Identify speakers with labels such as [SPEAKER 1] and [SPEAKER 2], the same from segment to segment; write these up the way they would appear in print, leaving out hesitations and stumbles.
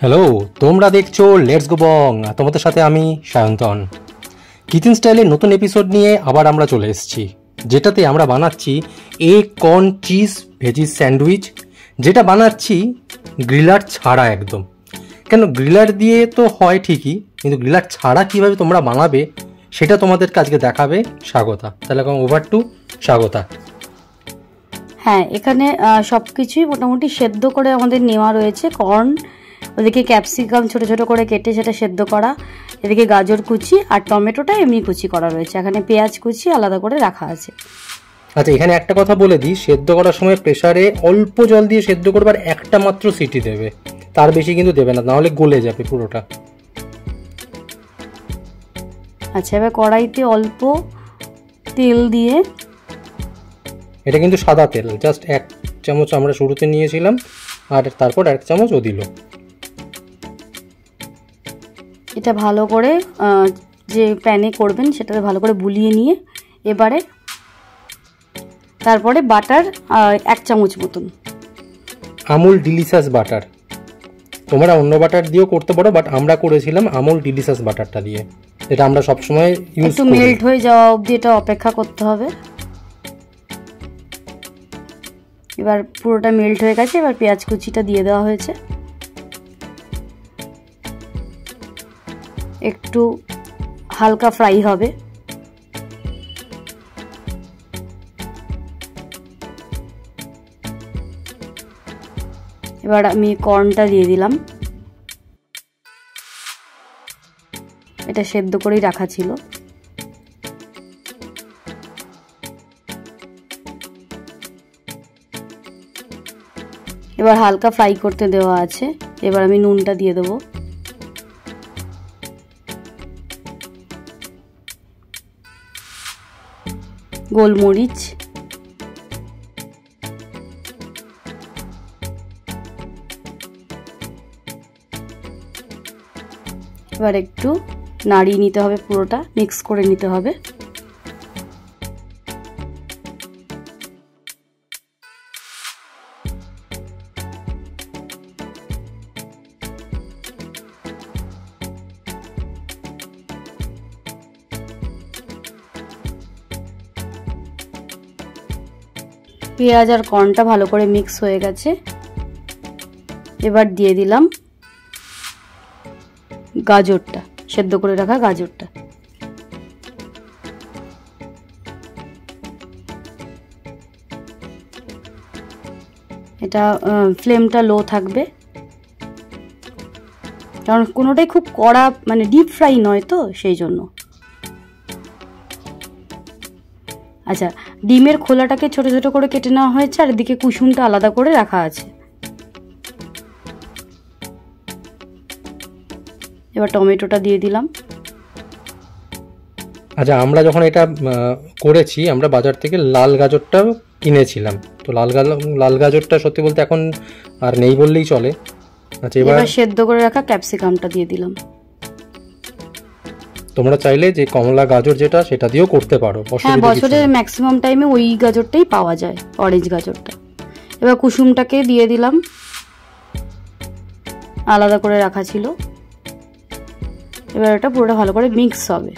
[SPEAKER 1] Hello, তোমরা দেখছো let's go বং। তোমাদের সাথে আমি সায়ন্তন। কিচেন স্টাইলের নতুন এপিসোড নিয়ে আবার আমরা চলে এসেছি, যেটাতে আমরা বানাচ্ছি egg corn cheese veggies sandwich, যেটা বানাচ্ছি গ্রিলার ছাড়া একদম। কেন গ্রিলার দিয়ে তো হয় ঠিকই, কিন্তু গ্রিলার ছাড়া কীভাবে তোমরা বানাবে সেটা তোমাদেরকে আজকে দেখাবে স্বাগতা। তাহলে এখন ওভার টু স্বাগতা।
[SPEAKER 2] হ্যাঁ, এখানে সব কিছুই মোটামুটি সেদ্ধ করে আমাদের নেওয়া রয়েছে। কর্ন, ওদিকে ক্যাপসিকাম ছোট ছোট করে কেটে সেটা সেদ্ধ করা, এদিকে গাজর কুচি আর টমেটোটা এমনি কুচি করা রয়েছে। এখানে পেঁয়াজ কুচি আলাদা করে রাখা আছে।
[SPEAKER 1] আচ্ছা, এখানে একটা কথা বলে দিই, সেদ্ধ করার সময় প্রেসারে অল্প জল দিয়ে সেদ্ধ করবার একটা মাত্র সিটি দেবে, তার বেশি কিন্তু দেবে না, নাহলে গলে যাবে পুরোটা।
[SPEAKER 2] আচ্ছা, এবার কড়াইতে অল্প তেল দিয়ে,
[SPEAKER 1] এটা কিন্তু সাদা তেল, জাস্ট 1 চামচ আমরা শুরুতে নিয়েছিলাম, আর তারপর 1 চামচ ও দিল।
[SPEAKER 2] এটা ভালো করে যে প্যানে করবেন সেটাতে ভালো করে বুলিয়ে নিয়ে এবারে তারপরে বাটার 1 চামচ মতন,
[SPEAKER 1] আমুল ডিলিশাস বাটার। তোমরা অন্য বাটার দিয়েও করতে পারো, বাট আমরা করেছিলাম আমুল ডিলিশাস বাটারটা দিয়ে। এটা আমরা সবসময় ইউজ করি।
[SPEAKER 2] একটু মেল্ট হয়ে যাওয়া অবধি এটা অপেক্ষা করতে হবে। এবার পুরোটা মেল্ট হয়ে গেছে, এবার পেঁয়াজ কুচিটা দিয়ে দেওয়া হয়েছে। একটু হালকা ফ্রাই হবে। এবার আমি কর্নটা দিয়ে দিলাম, এটা সেদ্ধ করেই রাখা ছিল। এবার হালকা ফ্রাই করতে দেওয়া আছে। এবার আমি নুনটা দিয়ে দেবো, গোলমরিচ, এবার একটু নাড়িয়ে নিতে হবে, পুরোটা মিক্স করে নিতে হবে। পেঁয়াজ আর কর্নটা ভালো করে মিক্স হয়ে গেছে। এবার দিয়ে দিলাম গাজরটা, সেদ্ধ করে রাখা গাজরটা। এটা ফ্লেমটা লো থাকবে, কারণ কোনোটাই খুব কড়া মানে ডিপ ফ্রাই নয় তো, সেই জন্য। আচ্ছা, ডিমের খোলাটাকে ছোট ছোট করে কেটে নেওয়া হয়েছে, আর এদিকে কুসুমটা আলাদা করে রাখা আছে। এবার টমেটোটা দিয়ে দিলাম।
[SPEAKER 1] আচ্ছা, আমরা যখন এটা করেছি, আমরা বাজার থেকে লাল গাজরটা কিনেছিলাম, তো লাল গাজরটা সত্যি বলতে এখন আর নেই বললেই চলে। আচ্ছা, এবার
[SPEAKER 2] সেদ্ধ করে রাখা ক্যাপসিকামটা দিয়ে দিলাম।
[SPEAKER 1] তোমরা চাইলে যে কমলা গাজর যেটা, সেটা দিয়েও করতে পারো।
[SPEAKER 2] হ্যাঁ, বছরের ম্যাক্সিমাম টাইমে ওই গাজরটাই পাওয়া যায়, অরেঞ্জ গাজরটা। এবার কুসুমটাকে দিয়ে দিলাম, আলাদা করে রাখা ছিল। এবার এটা পুরোটা ভালো করে মিক্স হবে।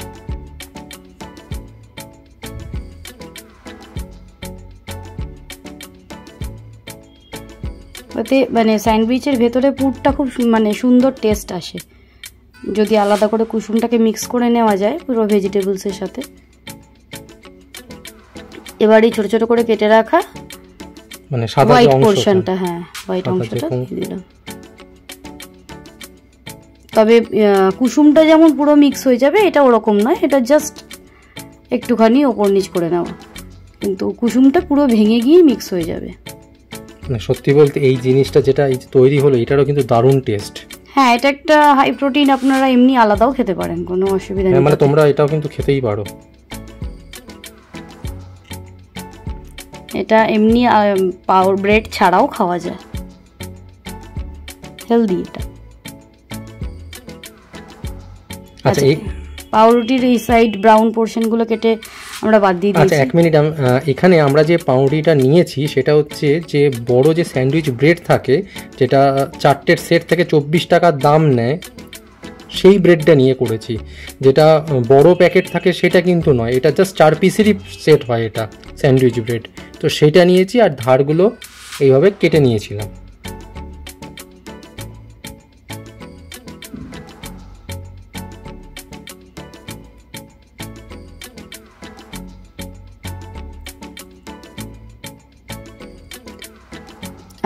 [SPEAKER 2] ওতে মানে স্যান্ডউইচের ভেতরে পুরটা খুব মানে সুন্দর টেস্ট আসে যদি আলাদা করে কুসুমটাকে মিক্স করে নেওয়া যায় পুরো ভেজিটেবলসের সাথে। এবার এই ছোট ছোট করে কেটে রাখা
[SPEAKER 1] মানে সাদা
[SPEAKER 2] হোয়াইট পোরশনটা, হ্যাঁ হোয়াইট অংশটা দিয়ে দিলাম। তবে কুসুমটা যেমন পুরো মিক্স হয়ে যাবে, এটা ওরকম নয়, এটা জাস্ট একটুখানি ওপর নিচ করে নেওয়া, কিন্তু কুসুমটা পুরো ভেঙে গিয়ে মিক্স হয়ে যাবে।
[SPEAKER 1] মানে সত্যি বলতে এই জিনিসটা যেটা তৈরি হলো, এটারও কিন্তু দারুণ টেস্ট।
[SPEAKER 2] হ্যাঁ, এটা একটা হাই প্রোটিন, আপনারা এমনি আলাদাও খেতে পারেন, কোনো অসুবিধা নেই।
[SPEAKER 1] মানে তোমরা এটাও কিন্তু খেতেই পারো।
[SPEAKER 2] এটা এমনি পাউর ব্রেড ছাড়াও খাওয়া যায়, হেলদি এটা। আচ্ছা, এই পাউরুটির এই সাইড ব্রাউন পোর্শনগুলো কেটে আমরা বাদ দিয়ে
[SPEAKER 1] আচ্ছা
[SPEAKER 2] দিয়েছি।
[SPEAKER 1] 1 মিনিট, এখানে আমরা যে পাউরুটিটা নিয়েছি সেটা হচ্ছে যে বড় যে স্যান্ডউইচ ব্রেড থাকে, যেটা 4টের সেট থেকে 24 টাকা দাম নেয়, সেই ব্রেডটা নিয়ে করেছি। যেটা বড় প্যাকেট থাকে সেটা কিন্তু নয়, এটা জাস্ট 4 পিসেরই সেট হয় এটা স্যান্ডউইচ ব্রেড। তো সেটা নিয়েছি আর ধারগুলো এইভাবে কেটে নিয়েছিলাম।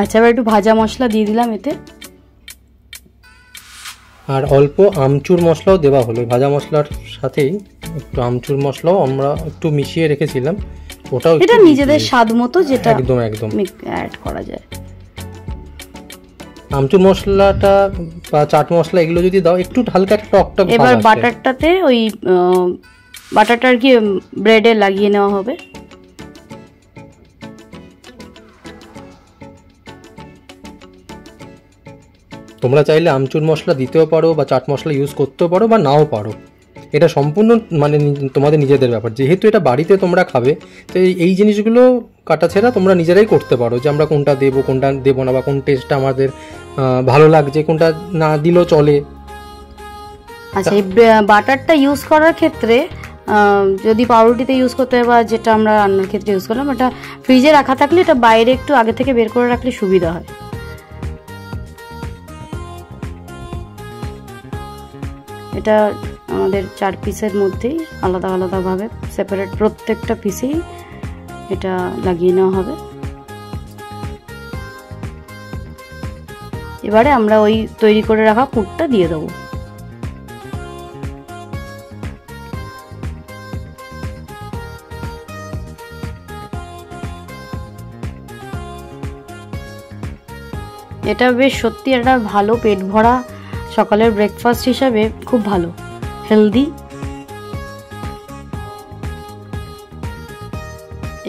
[SPEAKER 2] আচ্ছা, এবার একটু ভাজা মশলা দিয়ে দিলাম এতে।
[SPEAKER 1] আর অল্প আমচুর মশলাও দেওয়া হলো ভাজা মশলার সাথেই, একটু আমচুর মশলাও আমরা একটু মিশিয়ে রেখেছিলাম, ওটাও
[SPEAKER 2] এটা নিজেদের স্বাদ মতো যেটা
[SPEAKER 1] একদম একদম
[SPEAKER 2] অ্যাড করা যায়।
[SPEAKER 1] আমচুর মশলাটা বা চাট মশলা এগুলো যদি দাও একটু হালকা একটা টক টক ভাব
[SPEAKER 2] এবার
[SPEAKER 1] আসে।
[SPEAKER 2] বাটারটাতে ওই বাটারটা আর কি ব্রেডে লাগিয়ে নেওয়া হবে।
[SPEAKER 1] তোমরা চাইলে আমচুর মশলা দিতেও পারো বা চাট মশলা ইউজ করতেও পারো বা নাও পারো, এটা সম্পূর্ণ মানে তোমাদের নিজেদের ব্যাপার। যেহেতু এটা বাড়িতে তোমরা খাবে, তো এই জিনিসগুলো কাটাছেড়া তোমরা নিজেরাই করতে পারো যে আমরা কোনটা দেবো কোনটা দেবো না, বা কোন টেস্টটা আমাদের ভালো লাগছে, কোনটা না দিলেও চলে।
[SPEAKER 2] আচ্ছা, এই বাটারটা ইউজ করার ক্ষেত্রে যদি পাউরুটিতে ইউজ করতে হয় বা যেটা আমরা রান্নার ক্ষেত্রে ইউজ করলাম, এটা ফ্রিজে রাখা থাকলে এটা বাইরে একটু আগে থেকে বের করে রাখলে সুবিধা হয়। এটা আমাদের 4 পিসের মধ্যেই আলাদা আলাদাভাবে সেপারেট প্রত্যেকটা পিসেই এটা লাগিয়ে নেওয়া হবে। এবারে আমরা ওই তৈরি করে রাখা পুরটা দিয়ে দেবো। এটা বেশ সত্যি একটা ভালো পেট ভরা সকালের ব্রেকফাস্ট হিসাবে খুব ভালো, হেলদি।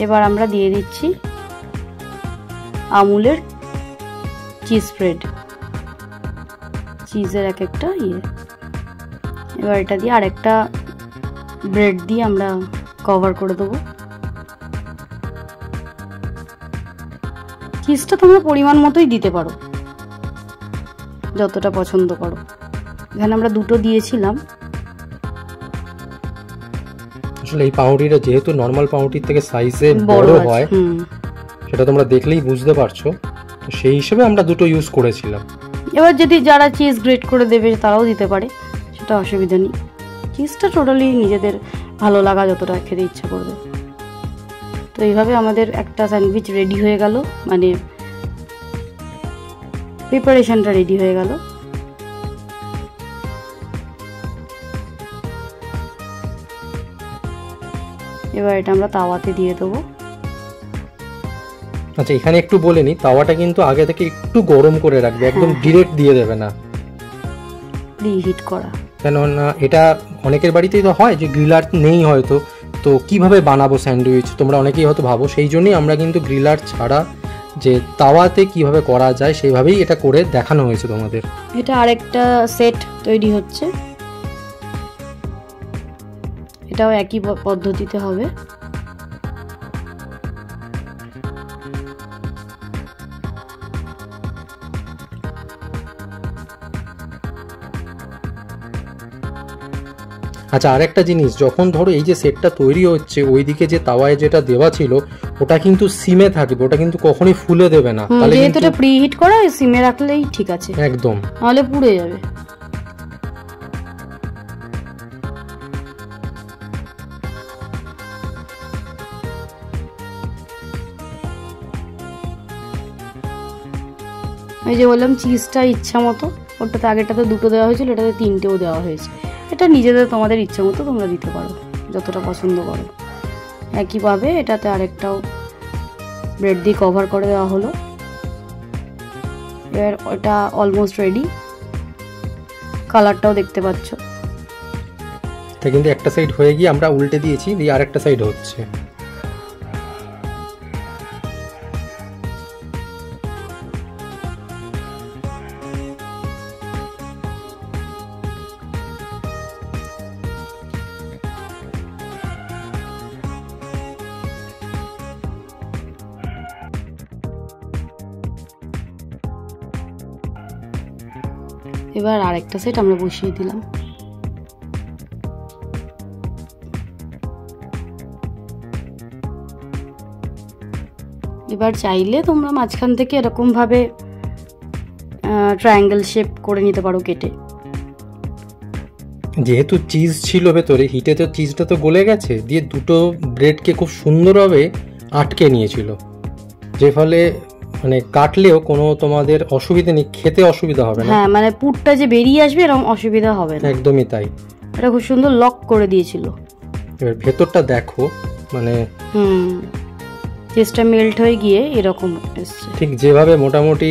[SPEAKER 2] এবার আমরা দিয়ে দিচ্ছি আমুলের চিজ স্প্রেড, চিজের এক একটা ইয়ে। এবার এটা দিয়ে আরেকটা ব্রেড দিয়ে আমরা কভার করে দেবো। চিজটা তোমরা পরিমাণ মতোই দিতে পারো, যতটা পছন্দ করো। এখানে আমরা 2টো দিয়েছিলাম।
[SPEAKER 1] আসলে এই পাউরুটিটা যেহেতু নর্মাল পাউরুটির থেকে সাইজে বড় হয়, সেটা তোমরা দেখলেই বুঝতে পারছো, তো সেই হিসেবে আমরা 2টো ইউজ করেছিলাম।
[SPEAKER 2] এবার যদি যারা চিজ গ্রেট করে দেবে তারাও দিতে পারে, সেটা অসুবিধা নেই। চিজটা টোটালি নিজেদের ভালো লাগা যতটা খেতে ইচ্ছা করবে। তো এইভাবে আমাদের একটা স্যান্ডউইচ রেডি হয়ে গেল, মানে প্রিপারেশনটা রেডি হয়ে গেল। এবার এটা আমরা তাওয়াতে দিয়ে দেবো।
[SPEAKER 1] আচ্ছা, এখানে একটু বলে নি, তাওয়াটা কিন্তু আগে থেকে একটু গরম করে রাখবে, একদম ডিরেক্ট দিয়ে দেবে না,
[SPEAKER 2] প্রিহিট করা।
[SPEAKER 1] কেননা এটা অনেকের বাড়িতেই তো হয় যে গ্রিলার নেই হয়তো, তো কিভাবে বানাবো স্যান্ডউইচ তোমরা অনেকেই হয়তো ভাবো, সেই জন্যই আমরা কিন্তু গ্রিলার ছাড়া যে তাওয়াতে কিভাবে করা যায় সেইভাবেই এটা করে দেখানো হয়েছে তোমাদের।
[SPEAKER 2] এটা আরেকটা সেট তৈরি হচ্ছে, এটাও একই পদ্ধতিতে হবে।
[SPEAKER 1] আচ্ছা, আরেকটা জিনিস, যখন ধরো এই যে সেটটা তৈরি হচ্ছে, ওইদিকে যে তাওয়ায় যেটা দেওয়া ছিল ওটা কিন্তু সিমে থাকবে, ওটা কিন্তু কখনোই ফুলে দেবে না।
[SPEAKER 2] তাহলে যেহেতু এটা প্রিহিট করা, সিমে রাখলেই ঠিক আছে,
[SPEAKER 1] একদম,
[SPEAKER 2] নাহলে পুড়ে যাবে। এই যে বললাম চিজটা ইচ্ছা মতো, ওটাতে আগেরটাতে 2টো দেওয়া হয়েছিল, এটাতে 3টেও দেওয়া হয়েছে। এটা নিজেদের তোমাদের ইচ্ছা মতো তোমরা দিতে পারো, যতটা পছন্দ করো। একইভাবে এটাতে আরেকটাও ব্রেড দিয়ে কভার করে দেওয়া হলো। এবার ওটা অলমোস্ট রেডি, কালারটাও দেখতে পাচ্ছ।
[SPEAKER 1] এটা কিন্তু একটা সাইড হয়ে গিয়ে আমরা উল্টে দিয়েছি, দিয়ে আরেকটা সাইড হচ্ছে।
[SPEAKER 2] এবার আরেকটা সেট আমরা বসিয়ে দিলাম। এবার চাইলে তোমরা মাঝখান থেকে এরকম ভাবে ট্রায়াঙ্গেল শেপ করে নিতে পারো কেটে।
[SPEAKER 1] যেহেতু চিজ ছিল ভেতরে, হিটে তো চিজটা তো গলে গেছে, দিয়ে দুটো ব্রেডকে খুব সুন্দরভাবে আটকে নিয়েছিল, যে ফলে মানে কাটলেও কোনো তোমাদের অসুবিধা নেই, খেতে অসুবিধা হবে না।
[SPEAKER 2] হ্যাঁ, মানে পুরটা যে বেরিয়ে আসবে এরকম অসুবিধা হবে না।
[SPEAKER 1] একদমই তাই,
[SPEAKER 2] এটা খুব সুন্দর লক করে দিয়েছিল।
[SPEAKER 1] এবার ভেতরটা দেখো, মানে
[SPEAKER 2] চিজটা মেল্ট হয়ে গিয়ে এরকম এসছে,
[SPEAKER 1] ঠিক যেভাবে মোটামুটি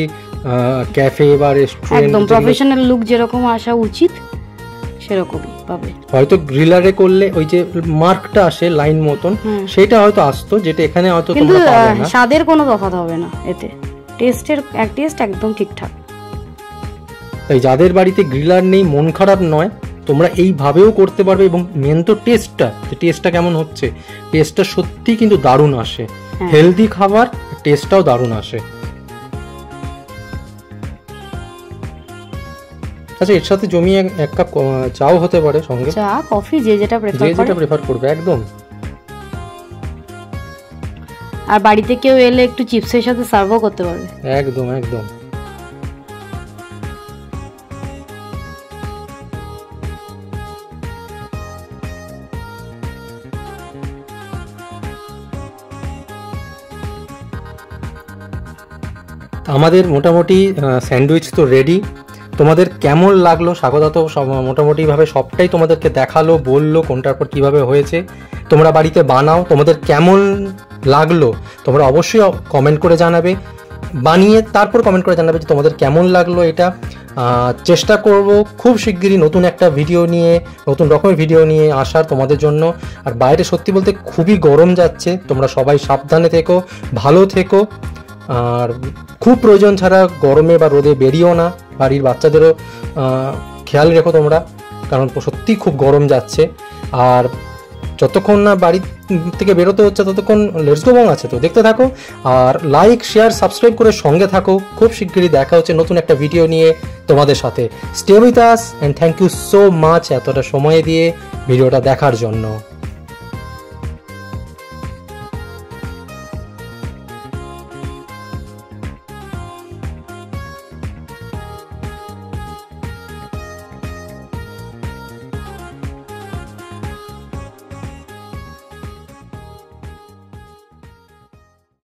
[SPEAKER 1] ক্যাফে বা রেস্টুরেন্ট
[SPEAKER 2] একদম প্রফেশনাল লুক যেরকম আসা উচিত সেরকমই পাবে।
[SPEAKER 1] হয়তো গ্রিলারে করলে ওই যে মার্কটা আসে লাইন মতন, সেটা হয়তো আসতো, যেটা এখানে হয়তো
[SPEAKER 2] কিন্তু স্বাদের কোনো তফাৎ হবে না এতে, টেস্ট একদম ঠিকঠাক।
[SPEAKER 1] তাই যাদের বাড়িতে গ্রিলার নেই মন খারাপ নয়, তোমরা এইভাবেও করতে পারবে। এবং মেন তো টেস্টটা কেমন হচ্ছে, টেস্টটা সত্যি কিন্তু দারুণ আসে, হেলদি খাবার, টেস্টটাও দারুণ আসে। আচ্ছা, এর সাথে জমিয়ে এক কাপ চাও হতে পারে, সঙ্গে
[SPEAKER 2] চা কফি যে যেটা প্রেফার
[SPEAKER 1] করবে একদম।
[SPEAKER 2] আর বাড়িতে কেউ এলে একটু চিপসের সাথে সার্ভও করতে পারবে,
[SPEAKER 1] একদম একদম। আমাদের মোটামুটি স্যান্ডউইচ তো রেডি। তোমাদের কেমন লাগলো? স্বাগতা তো মোটামুটিভাবে সবটাই তোমাদেরকে দেখালো, বললো কোনটার পর কীভাবে হয়েছে। তোমরা বাড়িতে বানাও, তোমাদের কেমন লাগলো তোমরা অবশ্যই কমেন্ট করে জানাবে, বানিয়ে তারপর কমেন্ট করে জানাবে যে তোমাদের কেমন লাগলো এটা। চেষ্টা করব খুব শিগগিরই নতুন একটা ভিডিও নিয়ে, নতুন রকমের ভিডিও নিয়ে আসার তোমাদের জন্য। আর বাইরে সত্যি বলতে খুবই গরম যাচ্ছে, তোমরা সবাই সাবধানে থেকো, ভালো থেকো, আর খুব প্রয়োজন ছাড়া গরমে বা রোদে বেরিও না। বাড়ির বাচ্চাদেরও খেয়াল রেখো তোমরা, কারণ সত্যিই খুব গরম যাচ্ছে। আর যতক্ষণ না বাড়ি থেকে বেরোতে হচ্ছে ততক্ষণ লেটস গো বং আছে, তো দেখতে থাকো। আর লাইক, শেয়ার, সাবস্ক্রাইব করে সঙ্গে থাকো। খুব শিগগিরই দেখা হচ্ছে নতুন একটা ভিডিও নিয়ে তোমাদের সাথে। Stay with us and thank you so much এতটা সময় দিয়ে ভিডিওটা দেখার জন্য।